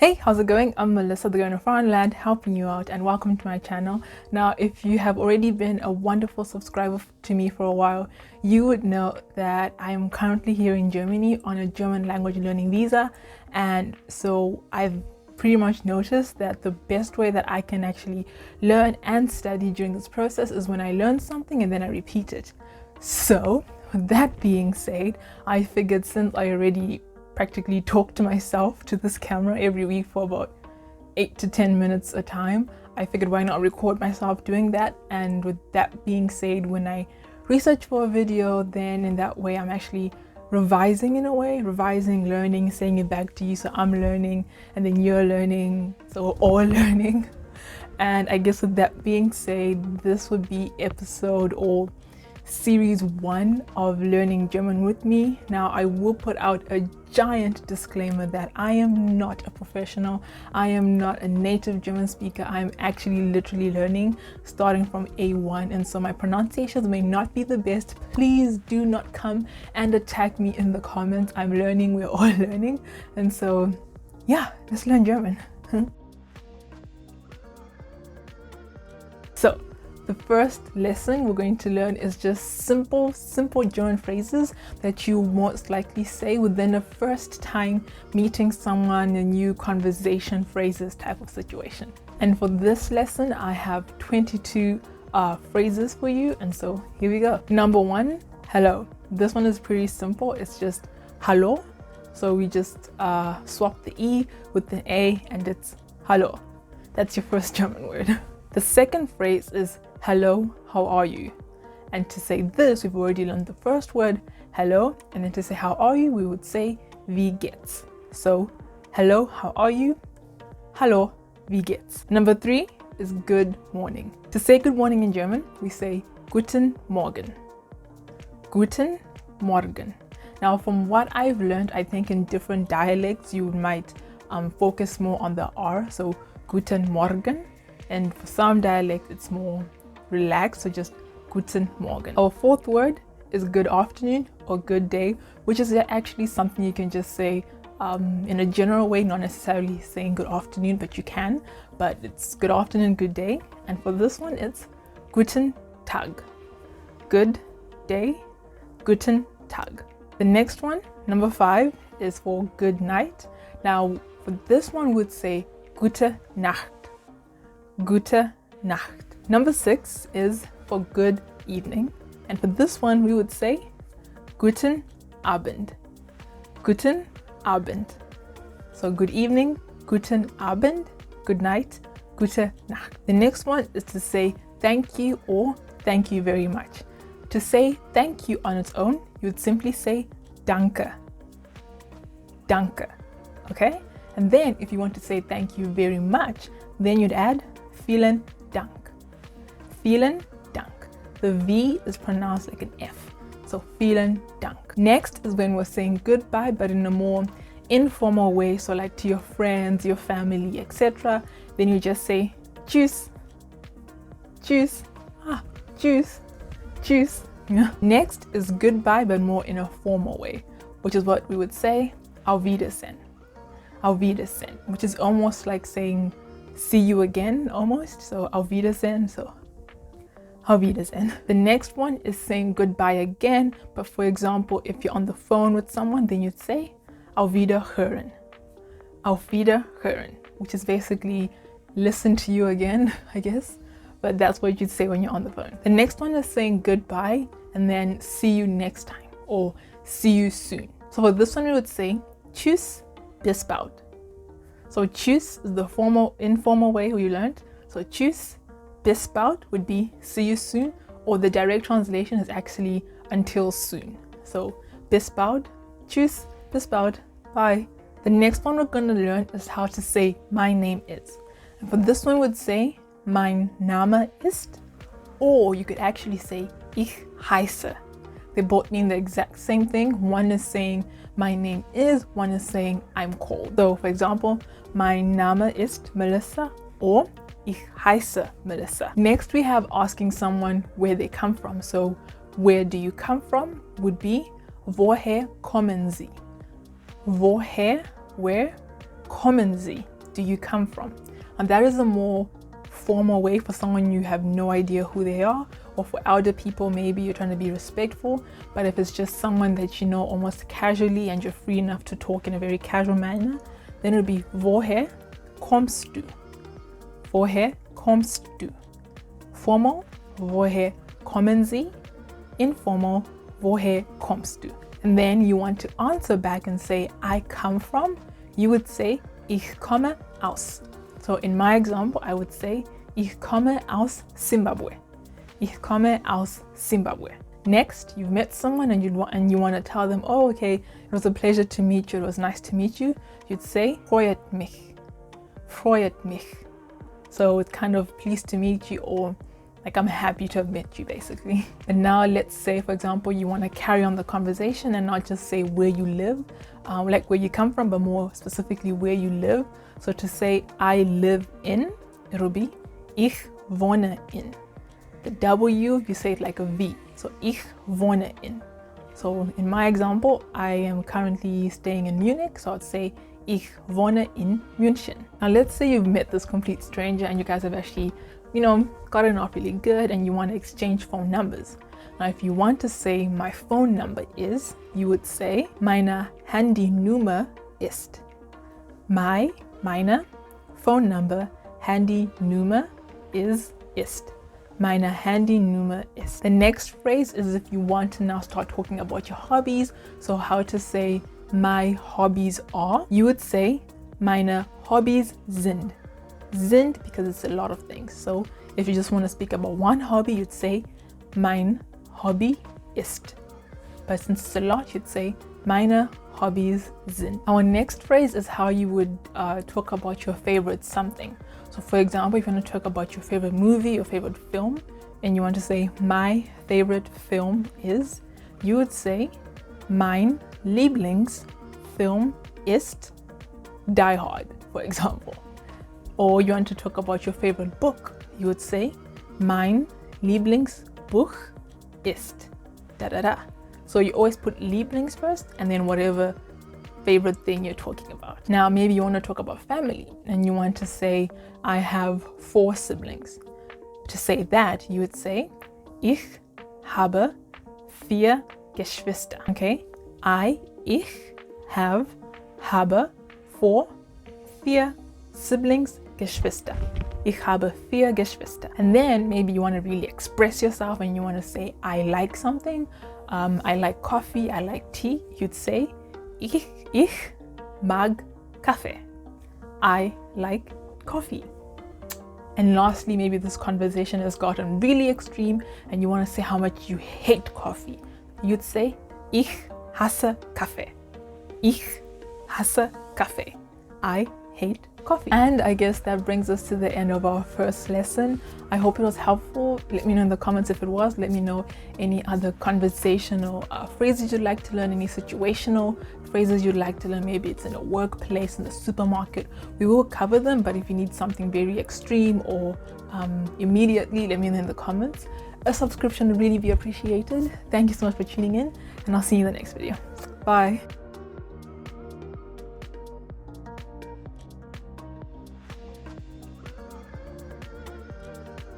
Hey, how's it going? I'm Melisa, the girl in a foreign land, helping you out, and welcome to my channel. Now, if you have already been a wonderful subscriber to me for a while, you would know that I am currently here in Germany on a German language learning visa, and so I've pretty much noticed that the best way that I can actually learn and study during this process is when I learn something and then I repeat it. So, with that being said, I figured since I already practically talk to myself to this camera every week for about 8 to 10 minutes a time, I figured why not record myself doing that. And with that being said, when I research for a video, then in that way I'm actually revising, in a way, learning, saying it back to you. So I'm learning and then you're learning, so we're all learning. And I guess with that being said, this would be episode or series 1 of learning German with me. Now, I will put out a giant disclaimer that I am not a professional. I am not a native German speaker. I'm actually literally learning, starting from A1, and so my pronunciations may not be the best. Please do not come and attack me in the comments. I'm learning, we're all learning, and so yeah, let's learn German. So the first lesson we're going to learn is just simple German phrases that you most likely say within the first time meeting someone, a new conversation phrases type of situation. And for this lesson, I have 22 phrases for you, and so here we go. Number 1, hello. This one is pretty simple. It's just hallo. So we just swap the E with the A and it's hallo. That's your first German word. The second phrase is hello, how are you? And to say this, we've already learned the first word, hello, and then to say how are you, we would say wie geht's. So, hello, how are you? Hallo, wie geht's? Number 3 is good morning. To say good morning in German, we say guten Morgen. Guten Morgen. Now, from what I've learned, I think in different dialects, you might focus more on the R, so guten Morgen. And for some dialects, it's more relaxed, so just guten Morgen. Our fourth word is good afternoon or good day, which is actually something you can just say in a general way, not necessarily saying good afternoon, but you can. But it's good afternoon, good day. And for this one, it's guten Tag. Good day, guten Tag. The next one, number 5, is for good night. Now, for this one, we would say gute Nacht. Gute Nacht. Number 6 is for good evening. And for this one, we would say guten Abend. Guten Abend. So good evening, guten Abend, good night, gute Nacht. The next one is to say thank you or thank you very much. To say thank you on its own, you would simply say danke. Danke. Okay? And then if you want to say thank you very much, then you'd add vielen Dank. Vielen Dank. The V is pronounced like an F. So vielen Dank. Next is when we're saying goodbye, but in a more informal way. So like to your friends, your family, etc. Then you just say tschüss. Tschüss. Tschüss. Tschüss. Yeah. Next is goodbye, but more in a formal way, which is what we would say auf Wiedersehen. Auf Wiedersehen, which is almost like saying see you again, almost. So auf Wiedersehen, so auf Wiedersehen. The next one is saying goodbye again, but for example, if you're on the phone with someone, then you'd say auf Wiederhören. Auf Wiederhören, which is basically listen to you again, I guess. But that's what you'd say when you're on the phone. The next one is saying goodbye and then see you next time or see you soon. So for this one, we would say tschüss, bis bald. So tschüss is the informal way you learned. So tschüss, bis bald would be see you soon, or the direct translation is actually until soon. So bis bald, tschüss, bis bald, bye. The next one we're going to learn is how to say my name is. And for this one, we would say mein Name ist, or you could actually say ich heiße. They both mean the exact same thing. One is saying my name is, one is saying I'm called. So for example, mein Name ist Melisa or ich heiße Melisa. Next we have asking someone where they come from. So where do you come from would be woher kommen Sie? Woher, where, kommen Sie. do you come from? And that is a more formal way for someone you have no idea who they are, or for elder people, maybe you're trying to be respectful. But if it's just someone that you know almost casually and you're free enough to talk in a very casual manner, then it'll be woher kommst du? Woher kommst du? Formal, woher kommen Sie? Informal, woher kommst du? And then you want to answer back and say, I come from, you would say, ich komme aus. So in my example, I would say, ich komme aus Zimbabwe. Ich komme aus Zimbabwe. Next, you've met someone and you want to tell them, oh, okay, it was a pleasure to meet you, it was nice to meet you. You'd say, freut mich. Freut mich. So it's kind of pleased to meet you, or like I'm happy to have met you, basically. And now let's say, for example, you want to carry on the conversation and not just say where you live, like where you come from, but more specifically where you live. So to say I live in, it'll be ich wohne in. The W, you say it like a V. So ich wohne in. So in my example, I am currently staying in Munich, so I'd say ich wohne in München. Now let's say you've met this complete stranger and you guys have actually, gotten off really good and you want to exchange phone numbers. Now if you want to say my phone number is, you would say meine Handynummer ist. Meine phone number, Handynummer ist. Meine Handynummer ist. The next phrase is if you want to now start talking about your hobbies. So how to say my hobbies are, you would say meine Hobbys sind. Sind because it's a lot of things. So if you just want to speak about one hobby, you'd say mein Hobby ist. But since it's a lot, you'd say meine Hobbys sind. Our next phrase is how you would talk about your favorite something. So for example, if you want to talk about your favorite movie or favorite film, and you want to say my favorite film is, you would say mein Lieblingsfilm ist Die Hard, for example. Or you want to talk about your favorite book, you would say mein Lieblingsbuch ist da da da. So you always put Lieblings first and then whatever favorite thing you're talking about. Now maybe you want to talk about family and you want to say I have 4 siblings. To say that, you would say ich habe 4 Geschwister. Okay? Ich habe 4 siblings, Geschwister. Ich habe 4 Geschwister. And then maybe you want to really express yourself and you want to say I like something. I like coffee, I like tea. You'd say ich mag Kaffee. I like coffee. And lastly, maybe this conversation has gotten really extreme and you want to say how much you hate coffee. You'd say ich hasse Kaffee. Ich hasse Kaffee. I hate coffee. And I guess that brings us to the end of our first lesson. I hope it was helpful. Let me know in the comments if it was. Let me know any other conversational phrases you'd like to learn, any situational phrases you'd like to learn. Maybe it's in a workplace, in the supermarket. We will cover them, but if you need something very extreme or immediately, let me know in the comments. A subscription would really be appreciated. Thank you so much for tuning in, and I'll see you in the next video. Bye.